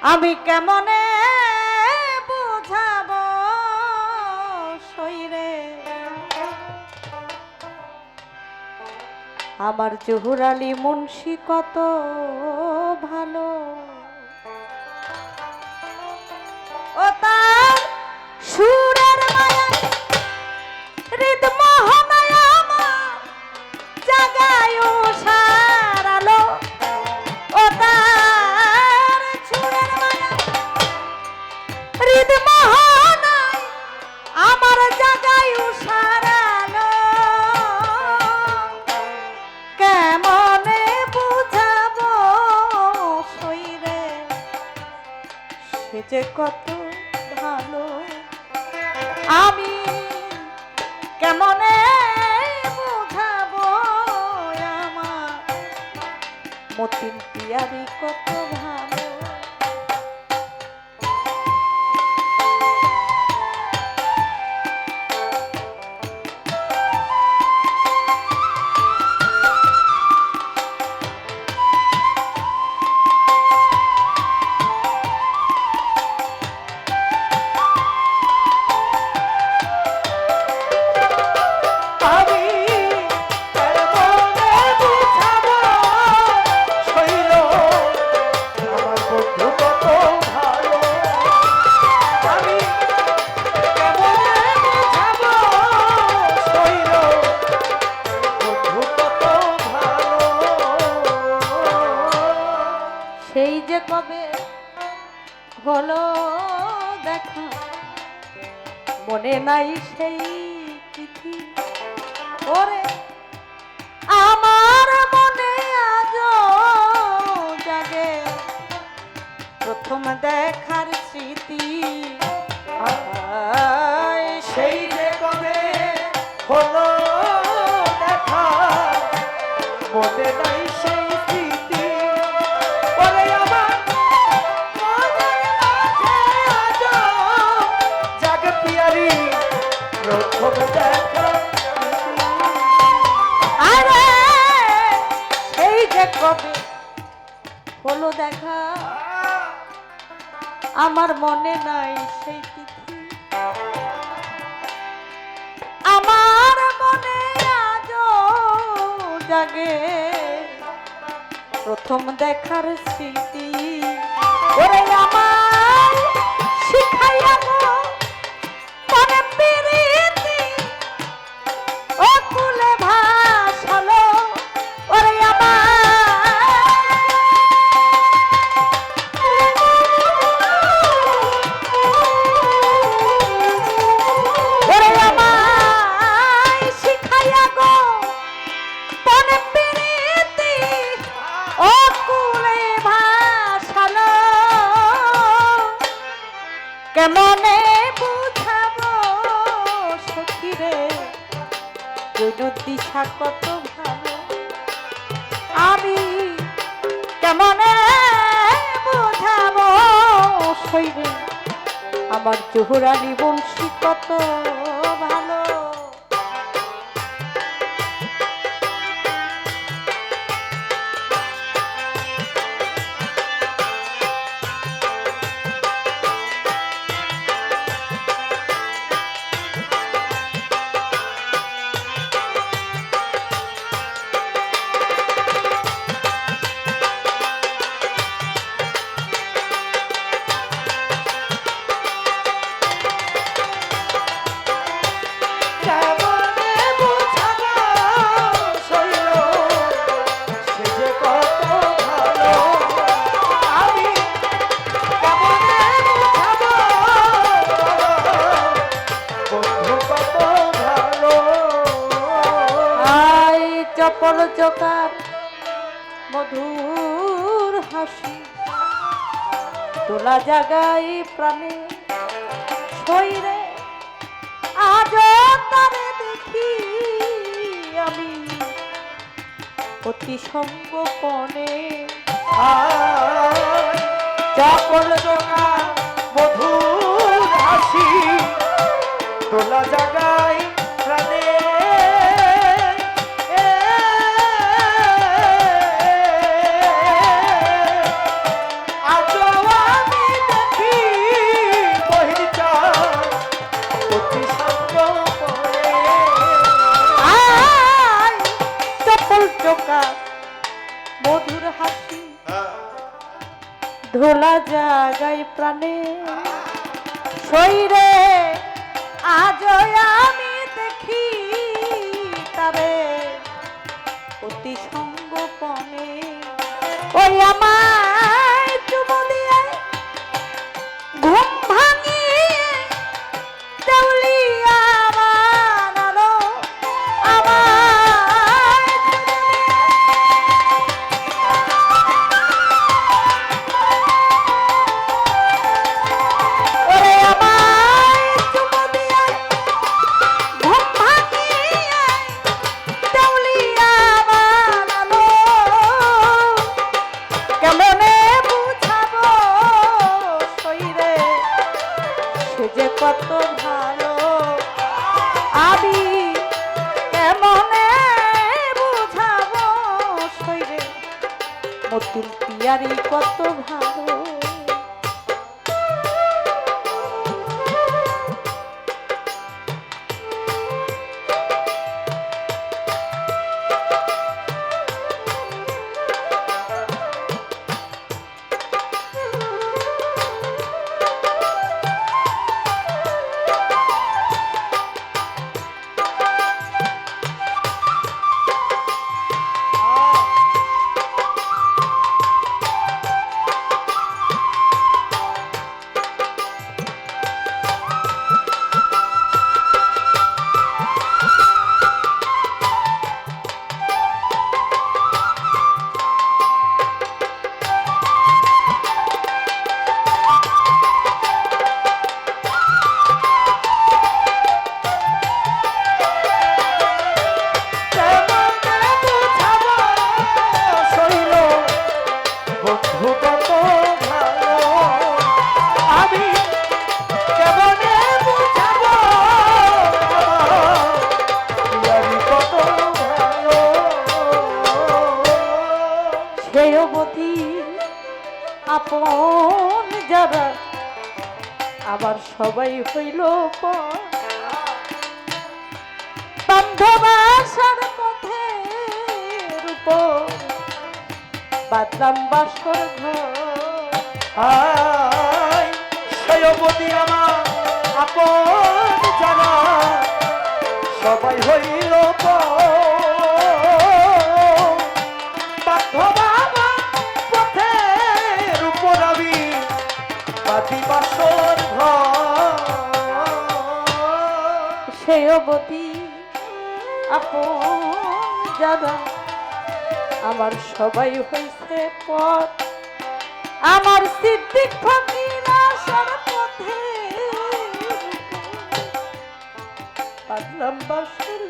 আমি কেমনে বুঝাবো শরীরে আমার জহুর আলী মুন্সি কত ভালো ও তার সুরের মায়া হৃদ মোহনায় আমার জাগায় সারালো ও তার সুরের মায়া হৃদ মোহনায় আমার জাগায় সারালো কেমনে বুঝাবো শরীরে সে যে কত ভালো আমি কেমনে বুঝাবো আমার মতিন পিয়ারি কত ভালো সেই যে কবে হলো দেখা মনে নাই সেই চিঠি ওরে আমার মনে আজ জাগে প্রথম দেখার স্মৃতি সেই যে কবে হলো দেখা মনে নাই সেই স্মৃতি ওরে আমার মনের মাঝে আজো জাগ পিয়ারি প্রথম দেখা আরে সেই যে কবে হলো দেখা আমার মনে নাই সেই তিথি আমার মনে আজও জাগে প্রথম দেখার স্মৃতি ওরে আমার শিখাইয়া গো মনে প্রীতি ও কুলে ভাসালো ওরে কেমনে বুঝাবো সখীরে দিশা কত ভালো আমি কেমনে বুঝাবো শৈরে আমার জহুর আলী মুন্সি কত ভালো চপল জোকার মধুর হাসি তোলা জাগাই প্রাণে শরীরে আজ তারে দেখি আমি অতি সঙ্গোপনে চপল জোকার মধুর হাসি তোলা জাগাই প্রাণে আজো আমি ধোলা জাগাই প্রাণে শরীরে আজ আমি দেখি তারে অতি সঙ্গোপনে ওই আমায় চুমু দিয়ে ঘুম ভাঙিয়ে দেউলিয়া বানালো আমায় ওরে আমায় চুমু দিয়ে ঘুম ভাঙিয়ে দেউলিয়া বানালো কেমনে বুঝাবো শরীরে সে যে কত ভালো আমি কেমনে বুঝাবো শরীরে মতুল পিয়ারি কত ভালো আপন যারা আবার সবাই হইল বান্ধবাসার পথে রূপ বাদলাম বাসর ঘর সয়বতী আমার আপন যারা সবাই হইল সেয়বতী আপন যারা আমার সবাই হইছে পথ আমার সিদ্দিক ফকির আসার পথে বাদলাম বাসর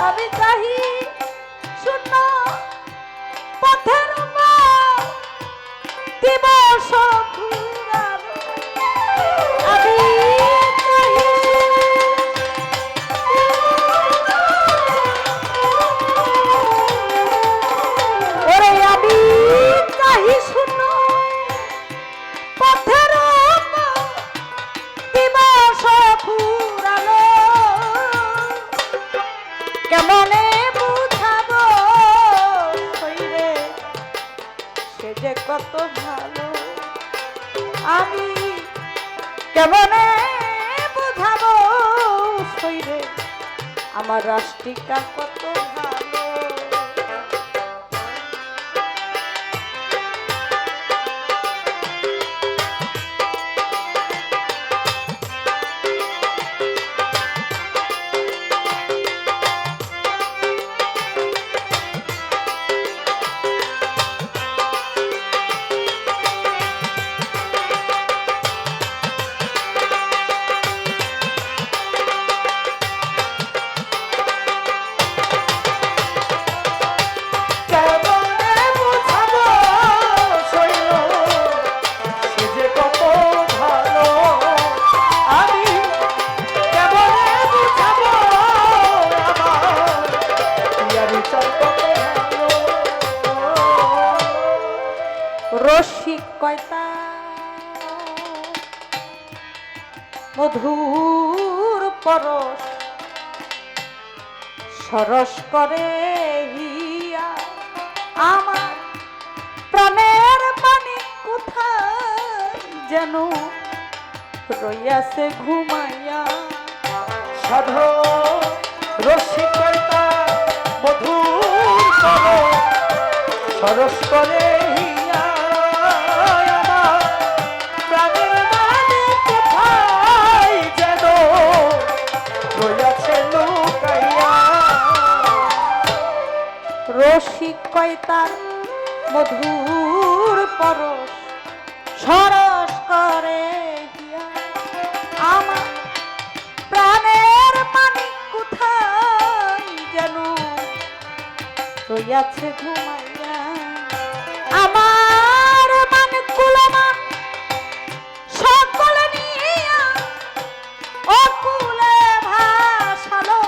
আমি চাহি শূন্য পথের দিবস আমি ওরে আমি চাহি শূন্য পথের দিবস ফুরালো কেমনে বুঝাবো শরীরে সে যে কত ভালো আমি কেমনে বুঝাবো শরীরে আমার রাষ্ট্রিকা কত ভালো রসিক কয়তা মধুর পরশ সরস করে হিয়া আমার প্রাণের যেন রইয়াছে ঘুমাইয়া। সাধু রসিকতা মধুর করো সরস করে হিয়া আমার প্রাণের মানে কোথায় যেন রইয়াছে লুকাইয়া। রসিক কয় তার মধুর পরশ সরস করে হিয়া। আমার প্রাণের মানিক কোথায় যেন রইয়াছে ঘুমাইয়া। আমার মানিক কুলমান সকল নিয়া অকুলে ভাসালো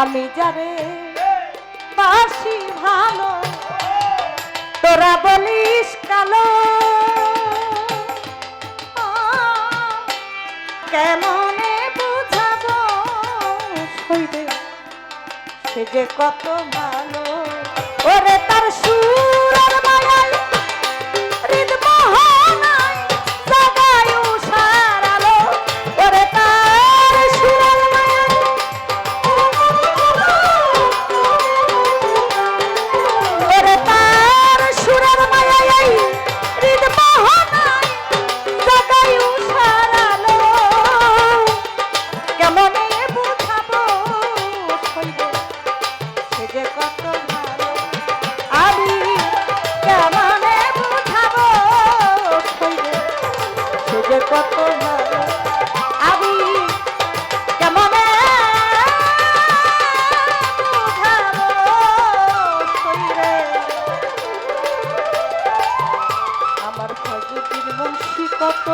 আমি যারে বাসি ভালো তোরা বলিস কালো। কেমনে বুঝাবো হইবে সে যে কত ভালো। ওরে তার সুরের মায়ায় হৃদ মোহনায় জাগায় উষার আলো। ওরে তার সুরের মায়ায় ওরে তার সুরের মায়ায় হৃদ মোহনায় জাগায় উষার আলো। কেমনে বুঝাবো হইবে সে যে কত ভালো। আমি কেমনে বুঝাবো হইবে সে যে কত ভালো। আমি কেমনে বুঝাবো হইবে আমার ফজলুদ্দিন মুন্সি কত